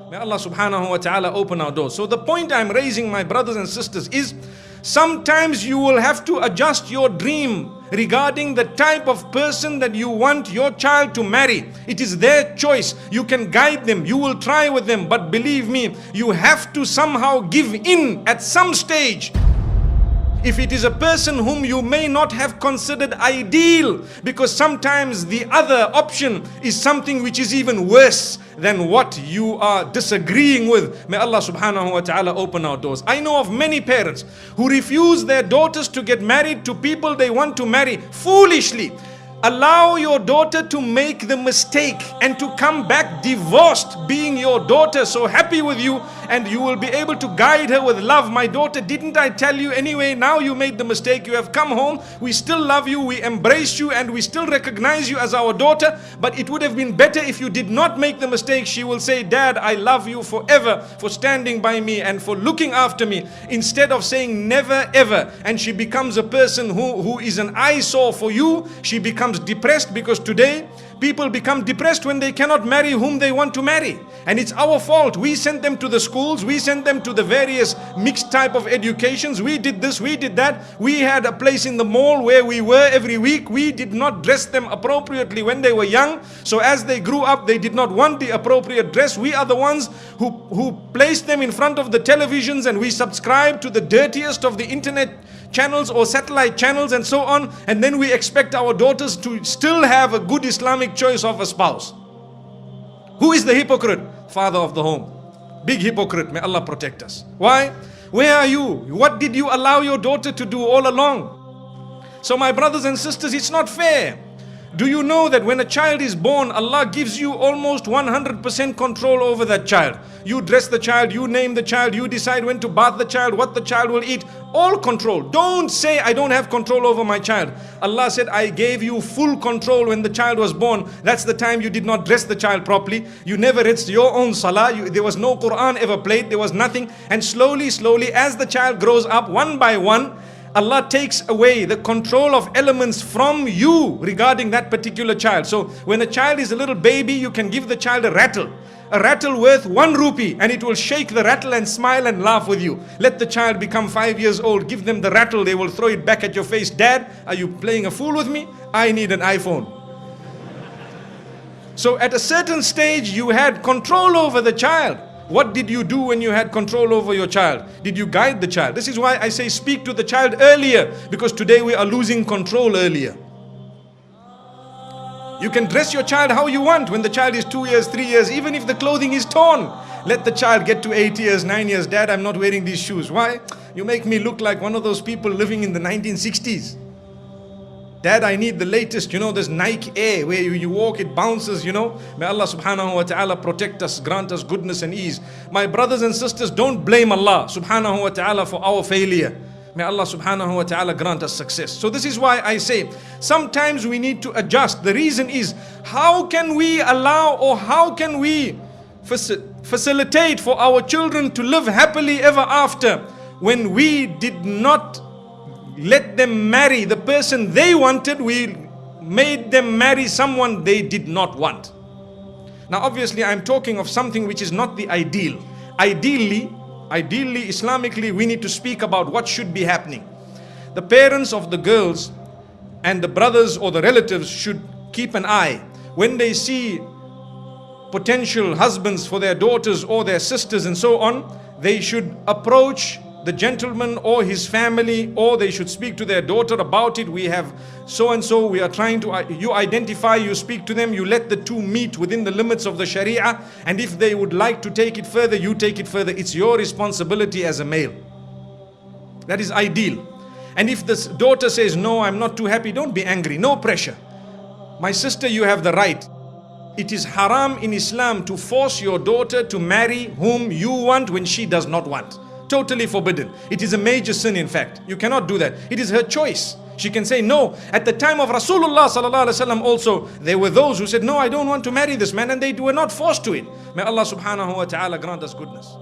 May Allah subhanahu wa ta'ala open our doors. So the point I'm raising, my brothers and sisters, is sometimes you will have to adjust your dream regarding the type of person that you want your child to marry. It is their choice. You can guide them, you will try with them, but believe me, you have to somehow give in at some stage. If it is a person whom you may not have considered ideal, because sometimes the other option is something which is even worse than what you are disagreeing with. May Allah subhanahu wa ta'ala open our doors. I know of many parents who refuse their daughters to get married to people they want to marry foolishly. Allow your daughter to make the mistake and to come back divorced, being your daughter so happy with you, and you will be able to guide her with love. My daughter, didn't I tell you anyway? Now you made the mistake, you have come home, we still love you, we embrace you, and we still recognize you as our daughter, but it would have been better if you did not make the mistake. She will say, Dad, I love you forever for standing by me and for looking after me, instead of saying never ever. And she becomes a person who is an eyesore for you. She becomes depressed, because today people become depressed when they cannot marry whom they want to marry, and it's our fault. We sent them to the schools, we sent them to the various mixed type of educations, we did this, we did that, we had a place in the mall where we were every week. We did not dress them appropriately when they were young, so as they grew up they did not want the appropriate dress. We are the ones who placed them in front of the televisions, and we subscribe to the dirtiest of the internet channels or satellite channels and so on, and then we expect our daughters to still have a good Islamic choice of a spouse. Who is the hypocrite? Father of the home. Big hypocrite. May Allah protect us. Why? Where are you? What did you allow your daughter to do all along? So my brothers and sisters, it's not fair. Do you know that when a child is born, Allah gives you almost 100% control over that child? You dress the child, you name the child, you decide when to bath the child, what the child will eat. All control. Don't say, I don't have control over my child. Allah said, I gave you full control when the child was born. That's the time you did not dress the child properly. You never read your own salah. There was no Quran ever played. There was nothing. And slowly, as the child grows up, one by one, Allah takes away the control of elements from you regarding that particular child. So when a child is a little baby, you can give the child a rattle worth 1 rupee, and it will shake the rattle and smile and laugh with you. Let the child become 5 years old, give them the rattle, they will throw it back at your face. Dad, are you playing a fool with me? I need an iPhone. So at a certain stage you had control over the child. What did you do when you had control over your child? Did you guide the child? This is why I say speak to the child earlier, because today we are losing control earlier. You can dress your child how you want when the child is 2 years, 3 years, even if the clothing is torn. Let the child get to 8 years, 9 years. Dad, I'm not wearing these shoes. Why? You make me look like one of those people living in the 1960s. Dad, I need the latest, this Nike Air where you walk, it bounces, May Allah subhanahu wa ta'ala protect us, grant us goodness and ease. My brothers and sisters, don't blame Allah subhanahu wa ta'ala for our failure. May Allah subhanahu wa ta'ala grant us success. So this is why I say, sometimes we need to adjust. The reason is, how can we allow, or how can we facilitate for our children to live happily ever after, when we did not let them marry the person they wanted? We made them marry someone they did not want. Now obviously I'm talking of something which is not the ideal. Ideally, Islamically, we need to speak about what should be happening. The parents of the girls and the brothers or the relatives should keep an eye. When they see potential husbands for their daughters or their sisters and so on, they should approach the gentleman or his family, or they should speak to their daughter about it. We have so and so, we are trying to, you identify, you speak to them, you let the two meet within the limits of the Sharia, and if they would like to take it further, you take it further. It's your responsibility as a male. That is ideal. And if the daughter says, no, I'm not too happy, don't be angry, no pressure. My sister, you have the right. It is haram in Islam to force your daughter to marry whom you want when she does not want. Totally forbidden. It is a major sin, in fact. You cannot do that. It is her choice. She can say no. At the time of Rasulullah sallallahu alaihi wasallam also, there were those who said, no, I don't want to marry this man, and they were not forced to it. May Allah subhanahu wa ta'ala grant us goodness.